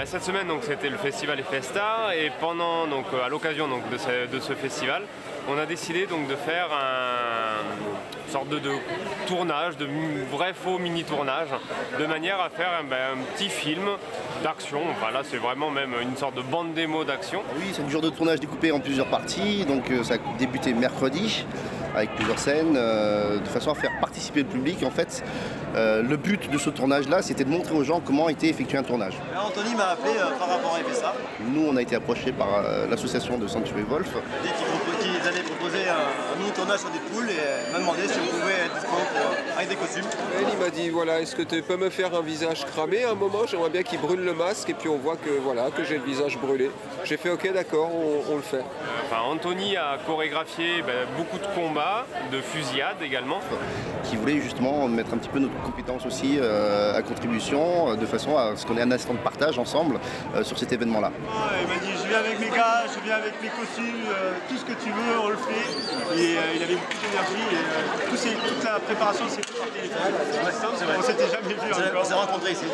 Cette semaine, c'était le festival Festa, et pendant, à l'occasion de ce festival, on a décidé de faire une sorte de tournage, de vrai faux mini-tournage, de manière à faire un petit film d'action. Enfin là, c'est vraiment même une sorte de bande démo d'action. Oui, c'est un jour de tournage découpé en plusieurs parties, donc ça a débuté mercredi avec plusieurs scènes, de façon à faire participer le public. En fait, le but de ce tournage-là, c'était de montrer aux gens comment était effectué un tournage. Anthony m'a appelé par rapport à FSA. Nous, on a été approchés par l'association de Sanctuary Wolf. Qui allaient proposer un nouveau tournage sur des poules et m'a demandé si on pouvait être dispo avec des costumes. Il m'a dit voilà, est-ce que tu peux me faire un visage cramé à un moment, j'aimerais bien qu'il brûle le masque et puis on voit que voilà que j'ai le visage brûlé. J'ai fait ok, d'accord, on le fait. Anthony a chorégraphié beaucoup de combats, de fusillades également. Qui voulait justement mettre un petit peu notre compétence aussi à contribution, de façon à ce qu'on ait un instant de partage ensemble sur cet événement-là. Il m'a dit je viens avec mes gars, je viens avec mes costumes, tout ce que tu veux, on le fait. Et il avait beaucoup d'énergie et toute la préparation s'est faite par téléphone. On s'était jamais vu encore. On s'est rencontrés ici.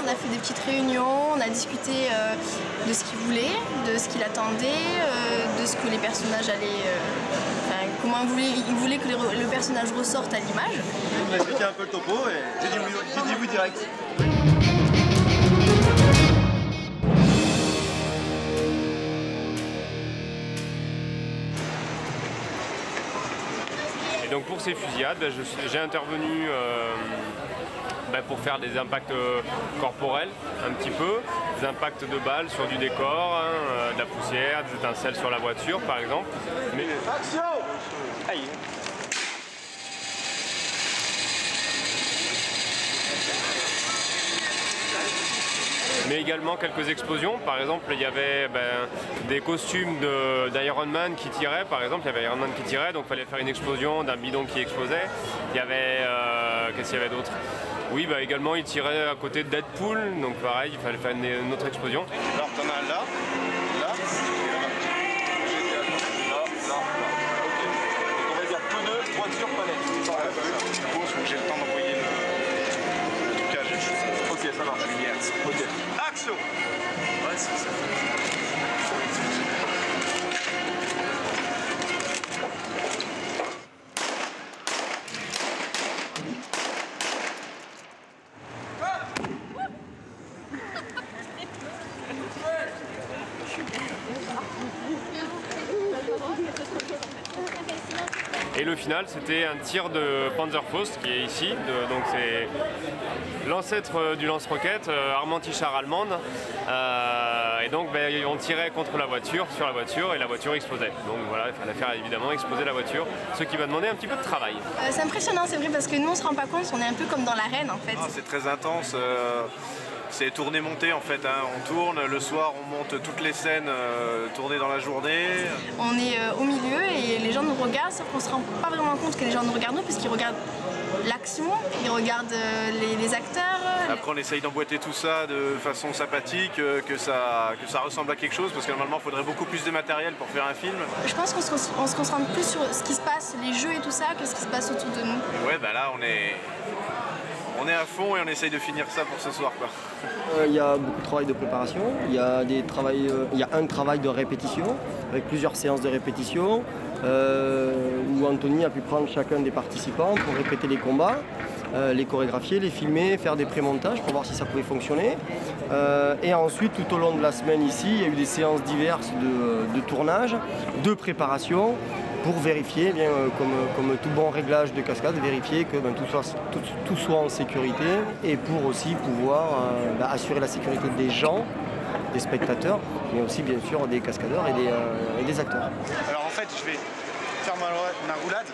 On a fait des petites réunions, on a discuté de ce qu'il voulait, de ce qu'il attendait, de ce que les personnages allaient... comment il voulait que le personnage ressorte à l'image. Il m'a expliqué un peu le topo et j'ai dit oui direct. Et donc pour ces fusillades, j'ai intervenu pour faire des impacts corporels un petit peu, des impacts de balles sur du décor, de la poussière, des étincelles sur la voiture par exemple. Mais... Action! Aïe. Mais également quelques explosions. Par exemple, il y avait des costumes d'Iron Man qui tiraient. Par exemple, il y avait Iron Man qui tirait, donc il fallait faire une explosion d'un bidon qui explosait. Il y avait... qu'est-ce qu'il y avait d'autre? Oui, également, il tirait à côté de Deadpool, donc pareil, il fallait faire une autre explosion. Alors, t'en as un là, là, et là-bas. Là. Ok. Donc, on va dire pneus, voiture, palette. Je pense que j'ai le temps d'envoyer le trucage. Ok, ça marche. Ok. Action! Ouais, c'est ça. Et le final, c'était un tir de Panzerfaust qui est ici, donc c'est l'ancêtre du lance-roquette, arme-anti-char allemande. Et donc on tirait contre la voiture, sur la voiture, et la voiture explosait. Donc voilà, il fallait faire évidemment exploser la voiture, ce qui va demander un petit peu de travail. C'est impressionnant, c'est vrai, parce que nous on se rend pas compte, on est un peu comme dans l'arène en fait. C'est très intense. C'est tourné-monté en fait, on tourne, le soir on monte toutes les scènes tournées dans la journée. On est au milieu et les gens nous regardent, sauf qu'on se rend pas vraiment compte que les gens nous regardent nous, puisqu'ils regardent l'action, ils regardent les acteurs. Après on essaye d'emboîter tout ça de façon sympathique, que ça ressemble à quelque chose, parce que normalement il faudrait beaucoup plus de matériel pour faire un film. Je pense qu'on se concentre plus sur ce qui se passe, les jeux et tout ça, que ce qui se passe autour de nous. Et ouais, là on est à fond et on essaye de finir ça pour ce soir, quoi. Il y a beaucoup de travail de préparation, il y a un travail de répétition, avec plusieurs séances de répétition, où Anthony a pu prendre chacun des participants pour répéter les combats, les chorégraphier, les filmer, faire des pré-montages pour voir si ça pouvait fonctionner. Et ensuite, tout au long de la semaine ici, il y a eu des séances diverses de tournage, de préparation, pour vérifier, comme tout bon réglage de cascade, vérifier que tout soit en sécurité et pour aussi pouvoir assurer la sécurité des gens, des spectateurs, mais aussi bien sûr des cascadeurs et des acteurs. Alors en fait, je vais faire ma roulade,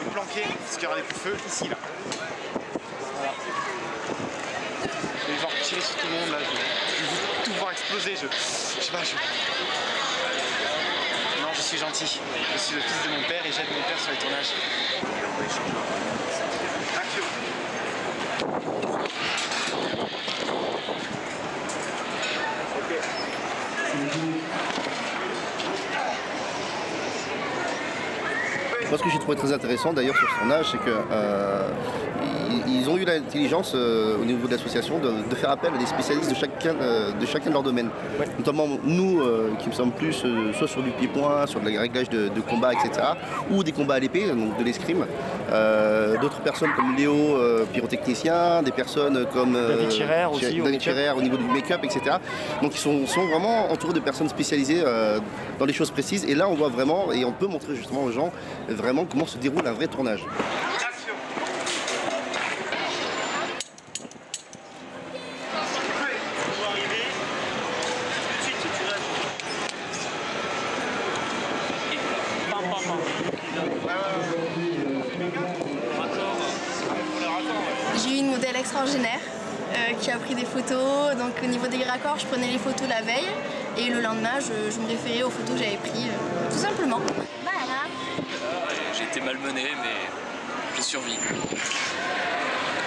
me planquer, parce qu'il y aura des coups de feu ici, là. Voilà. Je vais voir tirer sur tout le monde, là. Je vais tout voir exploser, je sais pas, Non, je suis gentil. Je suis le fils de mon père et j'aide mon père sur les tournages. Action. Ok. Moi, ce que j'ai trouvé très intéressant d'ailleurs sur ce tournage, c'est que ils ont eu l'intelligence au niveau de l'association de faire appel à des spécialistes de chacun de leur domaine. Ouais. Notamment nous qui me sommes plus soit sur du pied-point, sur le réglage de combat, etc. ou des combats à l'épée, donc de l'escrime. D'autres personnes comme Léo, pyrotechnicien, des personnes comme David Scherer aussi, David Scherer au niveau du make-up, etc. Donc ils sont vraiment entourés de personnes spécialisées dans les choses précises. Et là on voit vraiment, et on peut montrer justement aux gens vraiment comment se déroule un vrai tournage. J'ai eu une modèle extraordinaire qui a pris des photos. Donc au niveau des raccords, je prenais les photos la veille et le lendemain, je me référais aux photos que j'avais prises, tout simplement. Voilà. J'ai été malmené, mais j'ai survécu.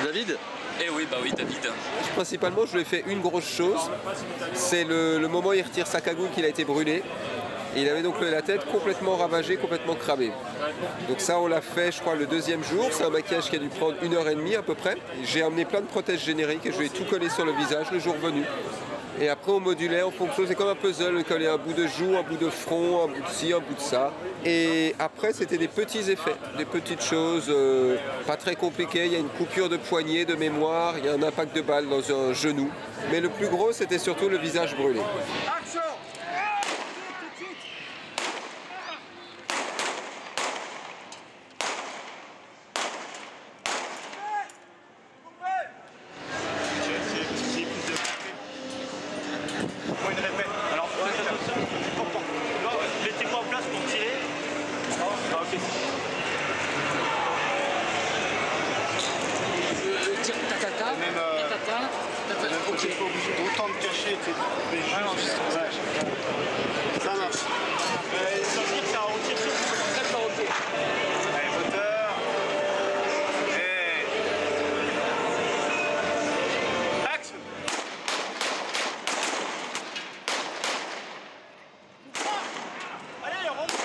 David ? Eh oui, bah oui, David. Principalement, je lui ai fait une grosse chose. C'est le moment où il retire sa cagoule qu'il a été brûlé. Et il avait donc la tête complètement ravagée, complètement cramée. Donc ça, on l'a fait, je crois, le deuxième jour. C'est un maquillage qui a dû prendre 1h30 à peu près. J'ai amené plein de prothèses génériques et je lui ai tout collé sur le visage le jour venu. Et après, on modulait en fonction, c'est comme un puzzle, on collait un bout de joue, un bout de front, un bout de ci, un bout de ça. Et après, c'était des petits effets, des petites choses pas très compliquées. Il y a une coupure de poignet, de mémoire, il y a un impact de balle dans un genou. Mais le plus gros, c'était surtout le visage brûlé. Action! Autant de cacher, ça marche. Ça veut dire que ça retire très fort. Allez, moteur. Et... axe. Allez, rentre.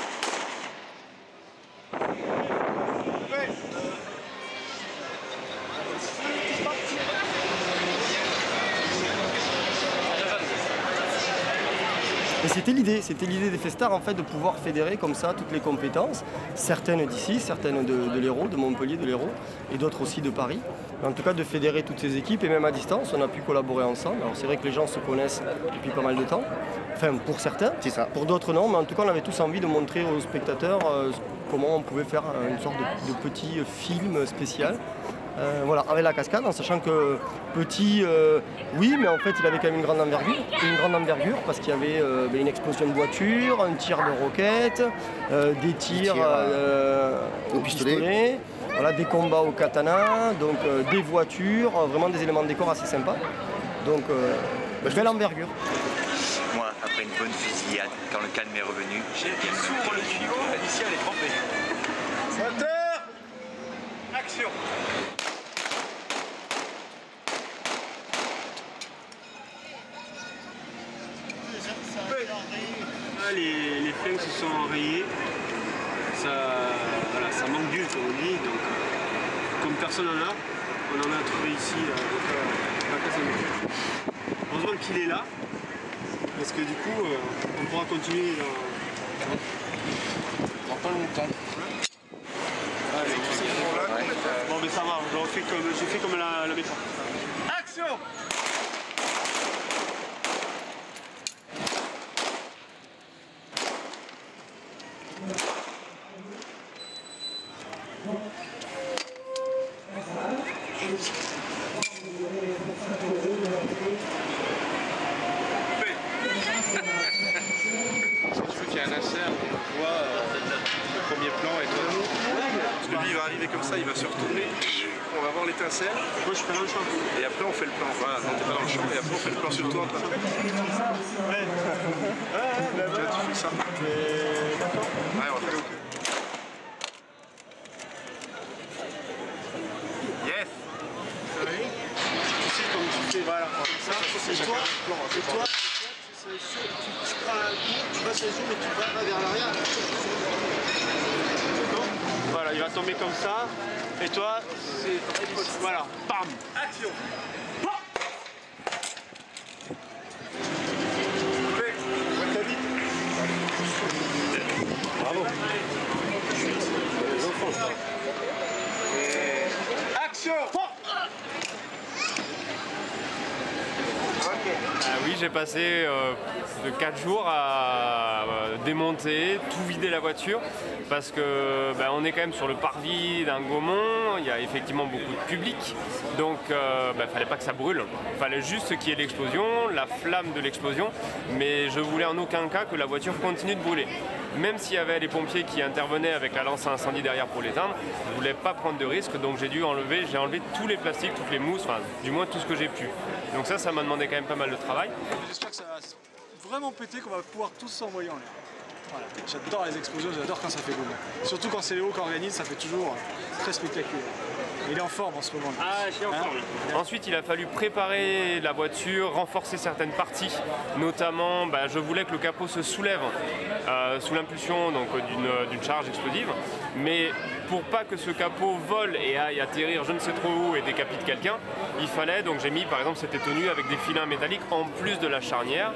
Et c'était l'idée des Festars en fait de pouvoir fédérer comme ça toutes les compétences, certaines d'ici, certaines de l'Hérault, de Montpellier, de l'Hérault, et d'autres aussi de Paris. Mais en tout cas de fédérer toutes ces équipes et même à distance, on a pu collaborer ensemble. Alors c'est vrai que les gens se connaissent depuis pas mal de temps, enfin pour certains, c'est ça. Pour d'autres non, mais en tout cas on avait tous envie de montrer aux spectateurs comment on pouvait faire une sorte de petit film spécial. Voilà, avec la cascade, en sachant que petit, oui, mais en fait il avait quand même une grande envergure parce qu'il y avait une explosion de voiture, un tir de roquette, des tirs au pistolet, voilà, des combats au katana, donc des voitures, vraiment des éléments de décor assez sympas. Donc, belle envergure. Moi, après une bonne fusillade, quand le calme est revenu, j'ai s'ouvre le tuyau, l'initiale est trempée. Moteur, action. Les flingues se sont enrayées, voilà, ça manque d'huile comme on dit, donc comme personne n'en a, on en a trouvé ici à la Casamance. Heureusement qu'il est là, parce que du coup on pourra continuer dans pas longtemps. Bon mais ça va, j'ai fait comme la méthode. Action! Comme ça, il va se retourner, on va voir l'étincelle. Moi je fais dans le champ. Et après on fait le plan. Voilà, non t'es pas dans le champ. Et après on fait le plan sur toi en train de... Ouais. Là, tu fais ça. D'accord. Ouais, on va faire. Yes. Tu sais comme tu fais, voilà, comme ça. Et toi, tu prends un coup, tu passes les zooms et tu vas vers l'arrière. Voilà, il va tomber comme ça. Et toi, c'est... Voilà, bam. Action. Bravo. Action. Oui, j'ai passé de 4 jours à démonter, tout vider la voiture parce que on est quand même sur le parvis d'un Gaumont, il y a effectivement beaucoup de public, donc fallait pas que ça brûle, il fallait juste qu'il y ait l'explosion, la flamme de l'explosion, mais je voulais en aucun cas que la voiture continue de brûler. Même s'il y avait les pompiers qui intervenaient avec la lance à incendie derrière pour l'éteindre, je ne voulais pas prendre de risque, donc j'ai enlevé tous les plastiques, toutes les mousses, enfin du moins tout ce que j'ai pu. Donc ça m'a demandé quand même pas mal de travail. J'espère que ça va vraiment péter, qu'on va pouvoir tous s'envoyer en l'air. Voilà. J'adore les explosions, j'adore quand ça fait boum. Surtout quand c'est Léo qui organise, ça fait toujours très spectaculaire. Il est en forme en ce moment. Ah, je suis en forme. Ensuite, il a fallu préparer la voiture, renforcer certaines parties. Notamment, je voulais que le capot se soulève sous l'impulsion d'une charge explosive. Mais pour pas que ce capot vole et aille atterrir je ne sais trop où et décapite quelqu'un, il fallait, donc j'ai mis par exemple cette tenue avec des filins métalliques en plus de la charnière.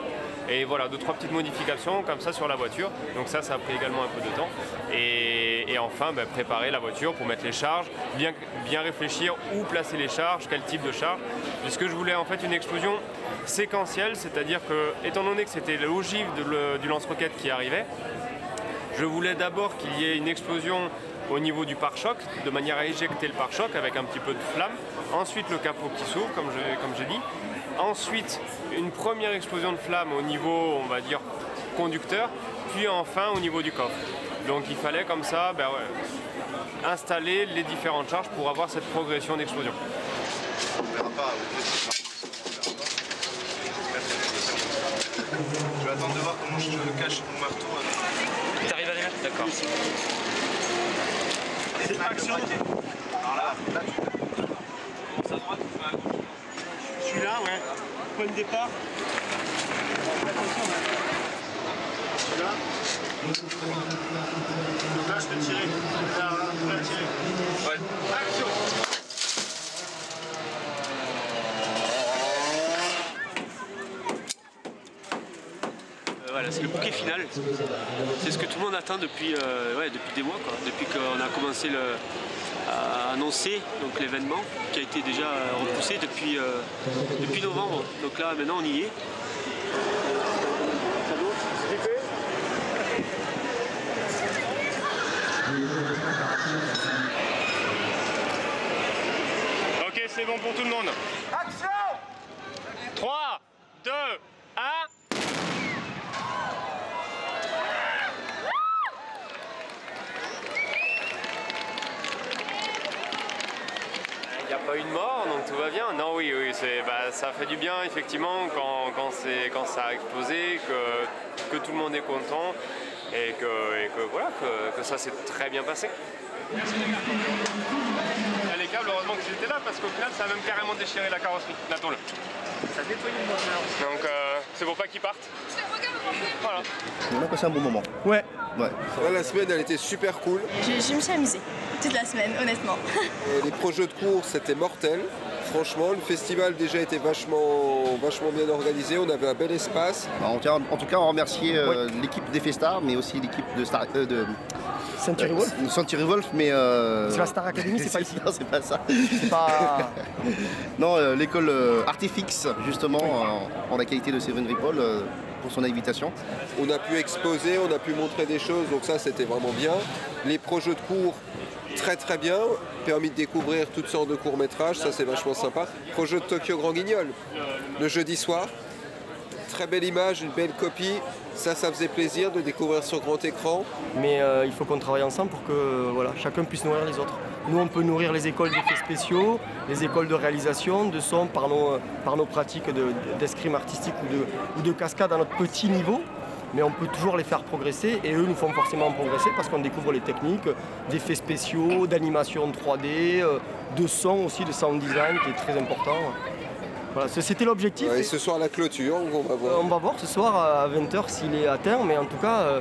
Et voilà, 2-3 petites modifications comme ça sur la voiture. Donc ça a pris également un peu de temps. Et enfin, préparer la voiture pour mettre les charges, bien réfléchir où placer les charges, quel type de charge. Puisque je voulais en fait une explosion séquentielle, c'est-à-dire que, étant donné que c'était l'ogive du lance-roquette qui arrivait, je voulais d'abord qu'il y ait une explosion au niveau du pare-choc, de manière à éjecter le pare-choc avec un petit peu de flamme. Ensuite, le capot qui s'ouvre, comme j'ai dit. Ensuite, une première explosion de flamme au niveau, on va dire, conducteur, puis enfin au niveau du coffre. Donc il fallait comme ça installer les différentes charges pour avoir cette progression d'explosion. On verra pas. Je vais attendre de voir comment je cache mon marteau. T'arrives à les mettre? D'accord. Action. Alors là, tu commences à droite, tu fais à gauche. Celui-là, ouais. Point de départ. Celui-là. Donc là, je peux tirer. Là, je peux tirer. Ouais. Action. Voilà, c'est le bouquet final. C'est ce que tout le monde attend depuis des mois, quoi. Depuis qu'on a commencé à annoncer l'événement qui a été déjà repoussé depuis novembre. Donc là maintenant on y est. Ok, c'est bon pour tout le monde. Action. 3, 2, 1. Il n'y a pas eu de mort, donc tout va bien. Non, oui, ça fait du bien effectivement quand ça a explosé, que tout le monde est content et que ça s'est très bien passé. Les câbles, heureusement que j'étais là parce qu'au final ça a même carrément déchiré la carrosserie, la tôle. Ça a nettoyé le moteur. Donc c'est pour pas qu'ils partent. Voilà. On a passé un bon moment. Ouais. La semaine elle était super cool. Je me suis amusée toute la semaine, honnêtement. Les projets de course c'était mortel. Franchement, le festival déjà était vachement bien organisé, on avait un bel espace. En tout cas, on remercie l'équipe des Festar, mais aussi l'équipe de Century Wolf. Century Wolf, mais... C'est la Star Academy, c'est pas ici. Non, c'est pas ça. C'est pas... Non, l'école Artifix, justement, en la qualité de Seven Ripoll, pour son invitation. On a pu exposer, on a pu montrer des choses, donc ça c'était vraiment bien. Les projets de cours, très bien, permis de découvrir toutes sortes de courts-métrages, ça c'est vachement sympa. Projet de Tokyo Grand Guignol, le jeudi soir. Très belle image, une belle copie, ça faisait plaisir de découvrir sur grand écran. Mais il faut qu'on travaille ensemble pour que chacun puisse nourrir les autres. Nous on peut nourrir les écoles d'effets spéciaux, les écoles de réalisation, de son par nos pratiques d'escrime artistique ou de cascade à notre petit niveau. Mais on peut toujours les faire progresser et eux nous font forcément progresser parce qu'on découvre les techniques d'effets spéciaux, d'animation 3D, de son aussi, de sound design qui est très important. Voilà, c'était l'objectif. Et ce soir la clôture, on va voir. On va voir ce soir à 20h s'il est atteint, mais en tout cas,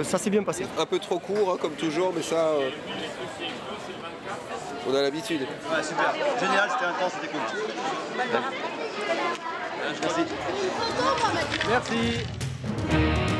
ça s'est bien passé. Un peu trop court, hein, comme toujours, mais ça, on a l'habitude. Ouais, super. Génial, c'était intense, c'était cool. Merci. Merci.